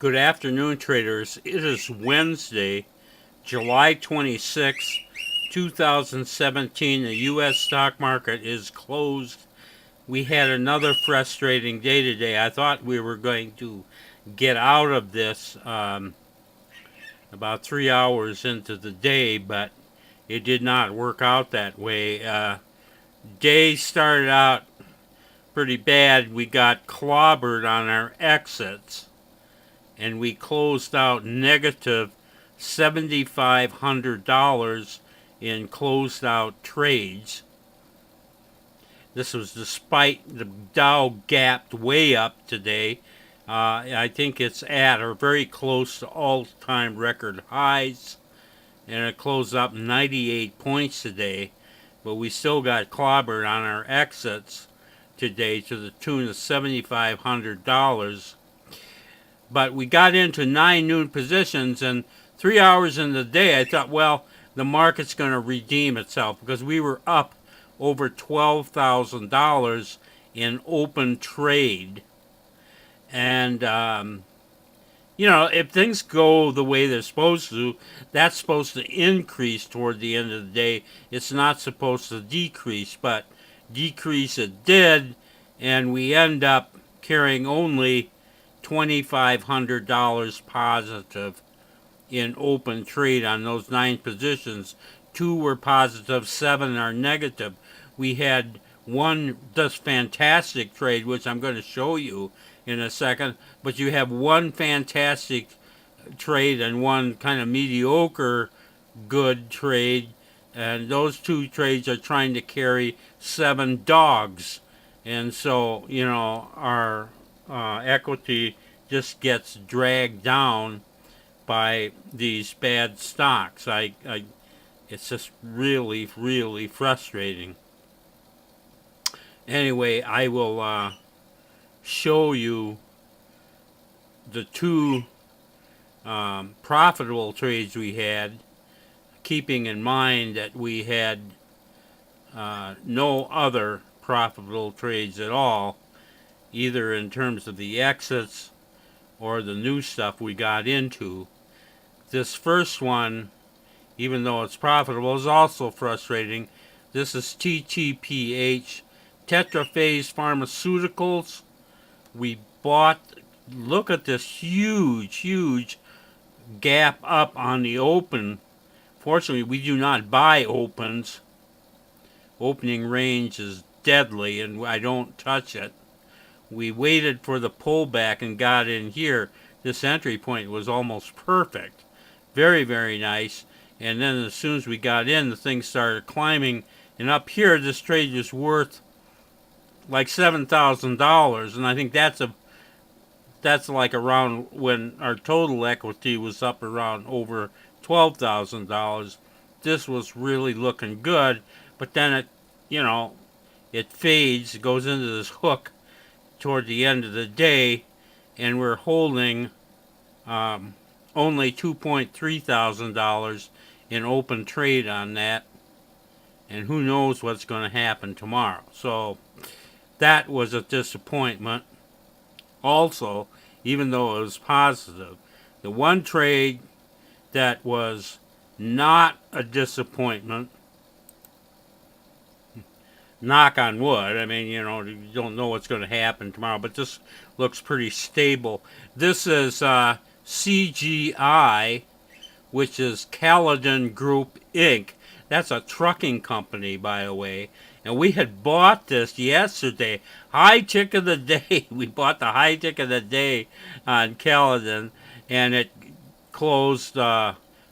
Good afternoon, traders. It is Wednesday, July 26, 2017. The U.S. stock market is closed. We had another frustrating day today. I thought we were going to get out of this about 3 hours into the day, but it did not work out that way. Day started out pretty bad. We got clobbered on our exits, and we closed out negative $7,500 in closed out trades. This was despite the Dow gapped way up today. I think it's at or very close to all-time record highs, and it closed up 98 points today, but we still got clobbered on our exits today to the tune of $7,500. But we got into 9 new positions, and 3 hours in the day, I thought, well, the market's going to redeem itself, because we were up over $12,000 in open trade. And, if things go the way they're supposed to, that's supposed to increase toward the end of the day. It's not supposed to decrease, but decrease it did, and we end up carrying only $2,500 positive in open trade on those 9 positions. 2 were positive, 7 are negative. We had one just fantastic trade, which I'm going to show you in a second, but you have one fantastic trade and one kind of mediocre good trade, and those 2 trades are trying to carry 7 dogs. And so, our equity just gets dragged down by these bad stocks. It's just really, really frustrating. Anyway, I will show you the 2 profitable trades we had, keeping in mind that we had no other profitable trades at all, either in terms of the exits or the new stuff we got into. This first one, even though it's profitable, is also frustrating. This is TTPH, Tetraphase Pharmaceuticals. We bought, look at this huge gap up on the open. Fortunately, we do not buy opens. Opening range is deadly, and I don't touch it. We waited for the pullback and got in here. This entry point was almost perfect. Very, very nice. And then as soon as we got in, the thing started climbing. And up here, this trade is worth like $7,000. And I think that's like around when our total equity was up around over $12,000. This was really looking good. But then it fades, it goes into this hook toward the end of the day, and we're holding only $2,300 in open trade on that, and who knows what's going to happen tomorrow. So that was a disappointment. Also, even though it was positive, the one trade that was not a disappointment, knock on wood, I mean, you don't know what's going to happen tomorrow, but this looks pretty stable. This is CGI, which is Caledon Group Inc. That's a trucking company, by the way. And we had bought this yesterday. High tick of the day. We bought the high tick of the day on Caledon, and it closed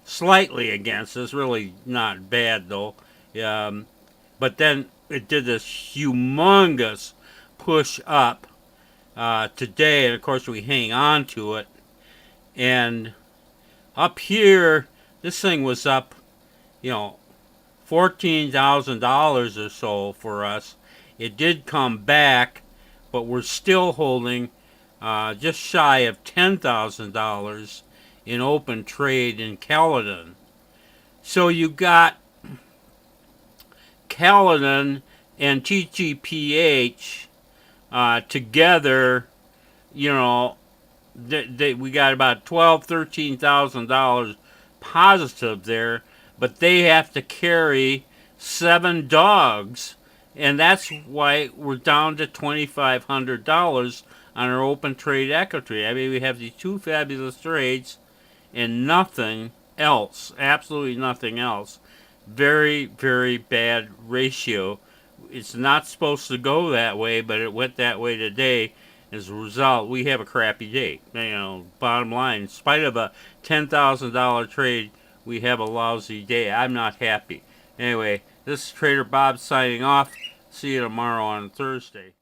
slightly against us. Really not bad, though. But then it did this humongous push up today, and of course we hang on to it. And up here, this thing was up, $14,000 or so for us. It did come back, but we're still holding just shy of $10,000 in open trade in Caledon. So you got Caledon and TTPH together, we got about $13,000 positive there, but they have to carry 7 dogs, and that's why we're down to $2,500 on our open trade equity. I mean, we have these two fabulous trades and nothing else, absolutely nothing else. Very, very bad ratio. It's not supposed to go that way, but it went that way today. As a result, we have a crappy day. Bottom line, in spite of a $10,000 trade, we have a lousy day. I'm not happy. Anyway, this is Trader Bob signing off. See you tomorrow on Thursday.